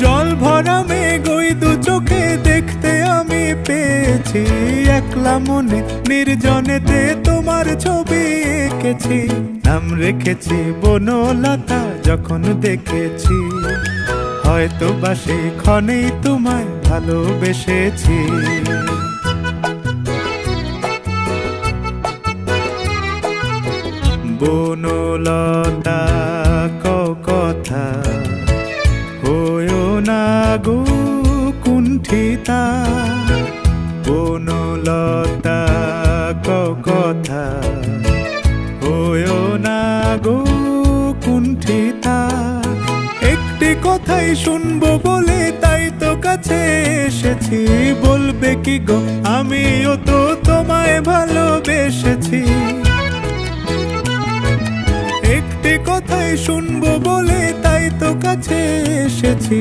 জল ভরা মেঘ ওই দু চোখে দেখতে আমি পেয়েছি, একলা মনে নির্জনেতে তোমার ছবি এঁকেছি। নাম রেখেছি বনলতা যখন দেখেছি, হয়তো বা সেই ক্ষণেই তোমায় ভালোবেসেছি। বনলতা কথা হয়ো না গো কুণ্ঠিতা, বনলতা কথা হয়ো না গো কুণ্ঠিতা। একটি কথাই শুনবো বলে তাই তো কাছে এসেছি, বলবে কি গো আমিও তো তোমায় ভালোবেসেছি। একটি কথাই শুনবো বলে তাই তো কাছে এসেছি,